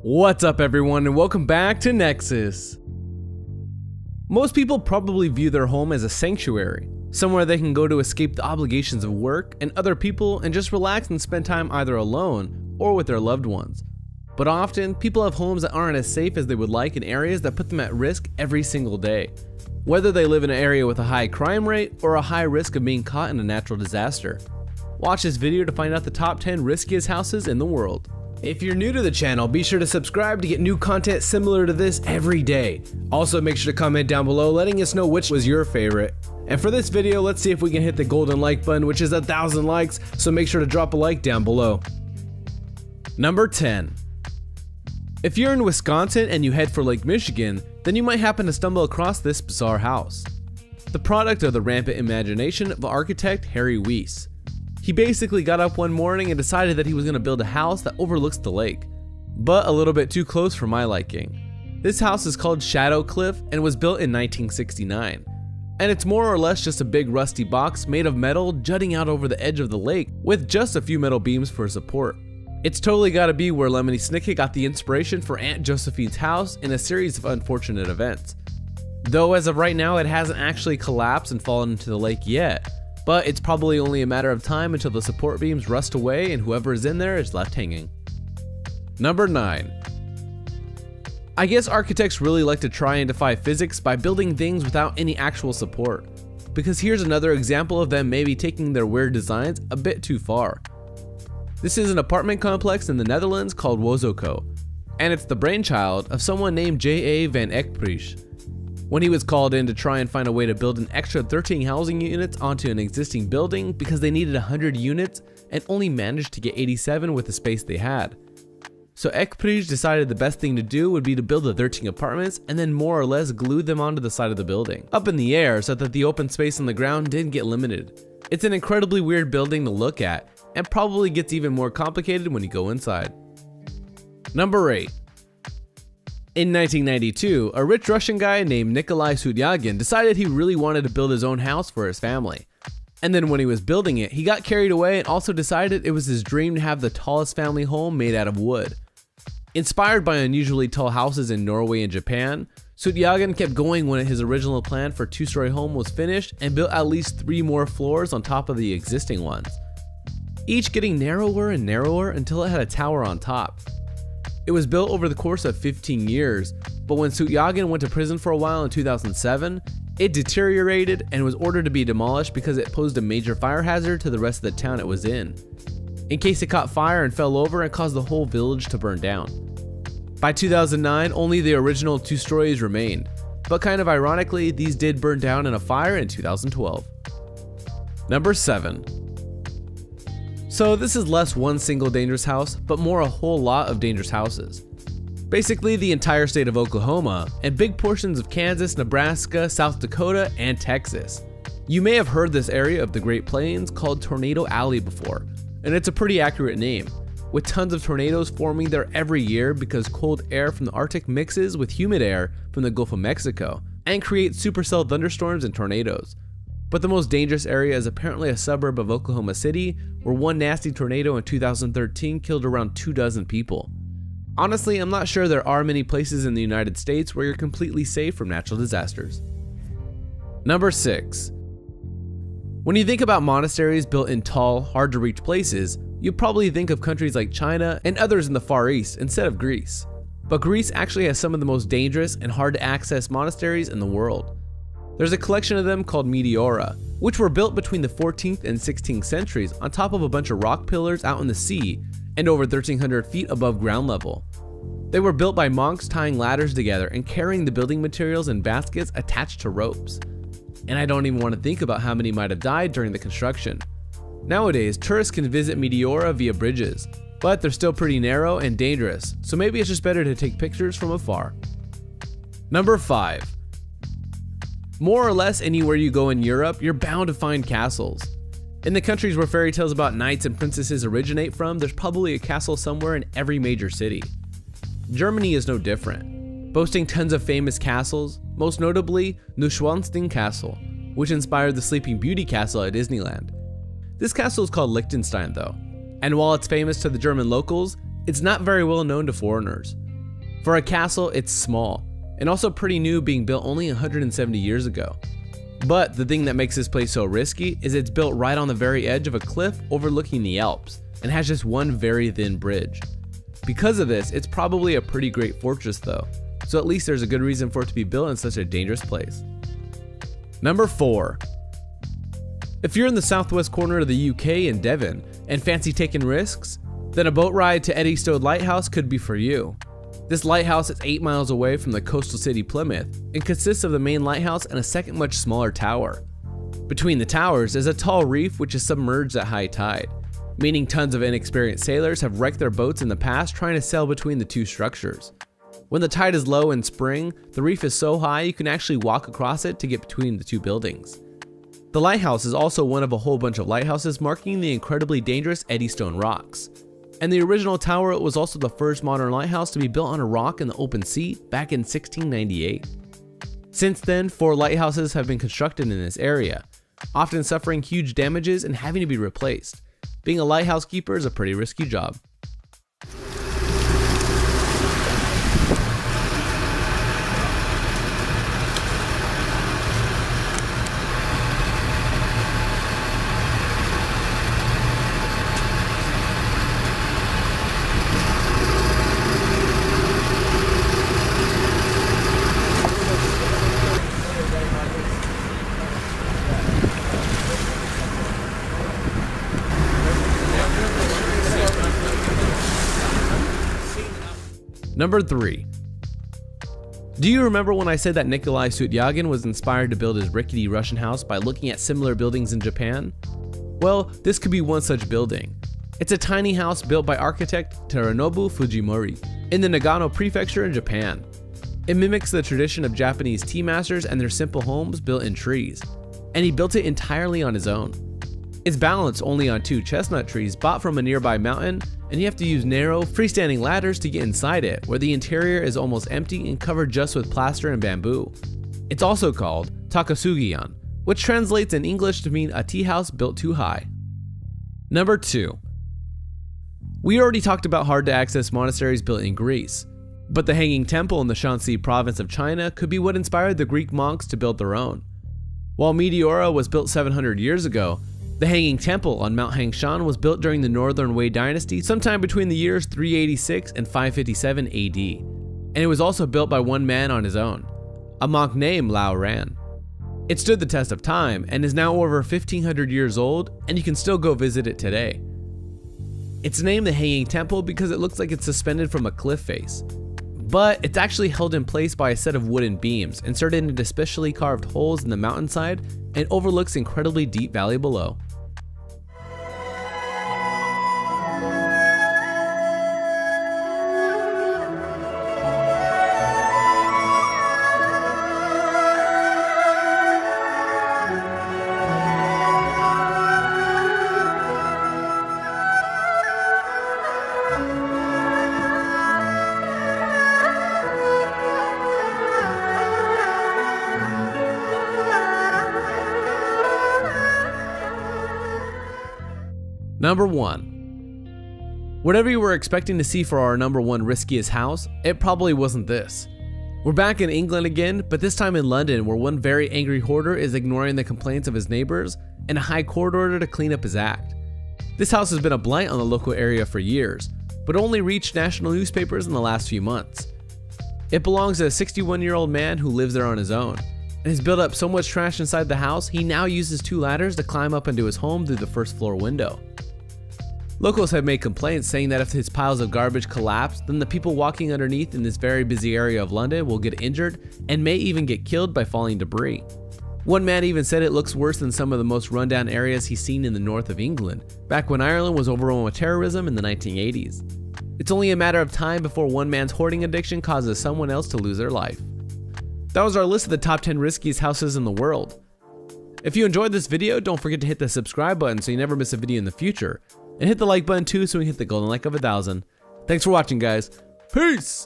What's up everyone and welcome back to Nexus. Most people probably view their home as a sanctuary, somewhere they can go to escape the obligations of work and other people and just relax and spend time either alone or with their loved ones. But often, people have homes that aren't as safe as they would like in areas that put them at risk every single day. Whether they live in an area with a high crime rate or a high risk of being caught in a natural disaster. Watch this video to find out the top 10 riskiest houses in the world. If you're new to the channel, be sure to subscribe to get new content similar to this every day. Also, make sure to comment down below letting us know which was your favorite. And for this video, let's see if we can hit the golden like button, which is 1,000 likes, so make sure to drop a like down below. Number 10. If you're in Wisconsin and you head for Lake Michigan, then you might happen to stumble across this bizarre house. The product of the rampant imagination of architect Harry Weiss. He basically got up one morning and decided that he was going to build a house that overlooks the lake, but a little bit too close for my liking. This house is called Shadow Cliff and was built in 1969, and it's more or less just a big rusty box made of metal jutting out over the edge of the lake with just a few metal beams for support. It's totally gotta be where Lemony Snicket got the inspiration for Aunt Josephine's house in a series of unfortunate events. Though as of right now it hasn't actually collapsed and fallen into the lake yet, but it's probably only a matter of time until the support beams rust away and whoever is in there is left hanging. Number 9. I guess architects really like to try and defy physics by building things without any actual support, because here's another example of them maybe taking their weird designs a bit too far. This is an apartment complex in the Netherlands called Wozoko, and it's the brainchild of someone named J.A. van Ekprijs. When he was called in to try and find a way to build an extra 13 housing units onto an existing building because they needed 100 units and only managed to get 87 with the space they had. So Ekprijs decided the best thing to do would be to build the 13 apartments and then more or less glue them onto the side of the building, up in the air so that the open space on the ground didn't get limited. It's an incredibly weird building to look at and probably gets even more complicated when you go inside. Number 8. In 1992, a rich Russian guy named Nikolai Sutyagin decided he really wanted to build his own house for his family. And then when he was building it, he got carried away and also decided it was his dream to have the tallest family home made out of wood. Inspired by unusually tall houses in Norway and Japan, Sutyagin kept going when his original plan for a 2-story home was finished and built at least 3 more floors on top of the existing ones, each getting narrower and narrower until it had a tower on top. It was built over the course of 15 years, but when Sutyagin went to prison for a while in 2007, it deteriorated and was ordered to be demolished because it posed a major fire hazard to the rest of the town it was in case it caught fire and fell over and caused the whole village to burn down. By 2009, only the original 2 stories remained, but kind of ironically, these did burn down in a fire in 2012. Number 7. So this is less one single dangerous house, but more a whole lot of dangerous houses. Basically the entire state of Oklahoma, and big portions of Kansas, Nebraska, South Dakota, and Texas. You may have heard this area of the Great Plains called Tornado Alley before, and it's a pretty accurate name, with tons of tornadoes forming there every year because cold air from the Arctic mixes with humid air from the Gulf of Mexico, and creates supercell thunderstorms and tornadoes. But the most dangerous area is apparently a suburb of Oklahoma City, where one nasty tornado in 2013 killed around 24 people. Honestly, I'm not sure there are many places in the United States where you're completely safe from natural disasters. Number 6. When you think about monasteries built in tall, hard to reach places, you probably think of countries like China and others in the Far East instead of Greece. But Greece actually has some of the most dangerous and hard to access monasteries in the world. There's a collection of them called Meteora, which were built between the 14th and 16th centuries on top of a bunch of rock pillars out in the sea and over 1,300 feet above ground level. They were built by monks tying ladders together and carrying the building materials in baskets attached to ropes. And I don't even want to think about how many might have died during the construction. Nowadays, tourists can visit Meteora via bridges, but they're still pretty narrow and dangerous, so maybe it's just better to take pictures from afar. Number 5. More or less anywhere you go in Europe, you're bound to find castles. In the countries where fairy tales about knights and princesses originate from, there's probably a castle somewhere in every major city. Germany is no different, boasting tons of famous castles, most notably Neuschwanstein Castle, which inspired the Sleeping Beauty Castle at Disneyland. This castle is called Liechtenstein though, and while it's famous to the German locals, it's not very well known to foreigners. For a castle, it's small, and also pretty new, being built only 170 years ago. But the thing that makes this place so risky is it's built right on the very edge of a cliff overlooking the Alps, and has just one very thin bridge. Because of this, it's probably a pretty great fortress though, so at least there's a good reason for it to be built in such a dangerous place. Number 4. If you're in the southwest corner of the UK in Devon and fancy taking risks, then a boat ride to Eddystone Lighthouse could be for you. This lighthouse is 8 miles away from the coastal city Plymouth and consists of the main lighthouse and a second much smaller tower. Between the towers is a tall reef which is submerged at high tide, meaning tons of inexperienced sailors have wrecked their boats in the past trying to sail between the two structures. When the tide is low in spring, the reef is so high you can actually walk across it to get between the two buildings. The lighthouse is also one of a whole bunch of lighthouses marking the incredibly dangerous Eddystone Rocks. And the original tower was also the first modern lighthouse to be built on a rock in the open sea back in 1698. Since then, 4 lighthouses have been constructed in this area, often suffering huge damages and having to be replaced. Being a lighthouse keeper is a pretty risky job. Number 3. Do you remember when I said that Nikolai Sutyagin was inspired to build his rickety Russian house by looking at similar buildings in Japan? Well, this could be one such building. It's a tiny house built by architect Teranobu Fujimori in the Nagano prefecture in Japan. It mimics the tradition of Japanese tea masters and their simple homes built in trees, and he built it entirely on his own. It's balanced only on 2 chestnut trees bought from a nearby mountain, and you have to use narrow, freestanding ladders to get inside it, where the interior is almost empty and covered just with plaster and bamboo. It's also called Takasugiyan, which translates in English to mean a tea house built too high. Number 2. We already talked about hard to access monasteries built in Greece, but the Hanging Temple in the Shanxi province of China could be what inspired the Greek monks to build their own. While Meteora was built 700 years ago, the Hanging Temple on Mount Hangshan was built during the Northern Wei dynasty sometime between the years 386 and 557 AD, and it was also built by one man on his own, a monk named Lao Ran. It stood the test of time and is now over 1500 years old, and you can still go visit it today. It's named the Hanging Temple because it looks like it's suspended from a cliff face, but it's actually held in place by a set of wooden beams inserted into specially carved holes in the mountainside and overlooks incredibly deep valley below. Number 1. Whatever you were expecting to see for our number 1 riskiest house, it probably wasn't this. We're back in England again, but this time in London, where one very angry hoarder is ignoring the complaints of his neighbors and a high court order to clean up his act. This house has been a blight on the local area for years, but only reached national newspapers in the last few months. It belongs to a 61-year-old man who lives there on his own, and has built up so much trash inside the house he now uses 2 ladders to climb up into his home through the first floor window. Locals have made complaints saying that if his piles of garbage collapse, then the people walking underneath in this very busy area of London will get injured and may even get killed by falling debris. One man even said it looks worse than some of the most rundown areas he's seen in the north of England, back when Ireland was overrun with terrorism in the 1980s. It's only a matter of time before one man's hoarding addiction causes someone else to lose their life. That was our list of the top 10 riskiest houses in the world. If you enjoyed this video, don't forget to hit the subscribe button so you never miss a video in the future. And hit the like button too so we hit the golden like of 1,000. Thanks for watching, guys. Peace!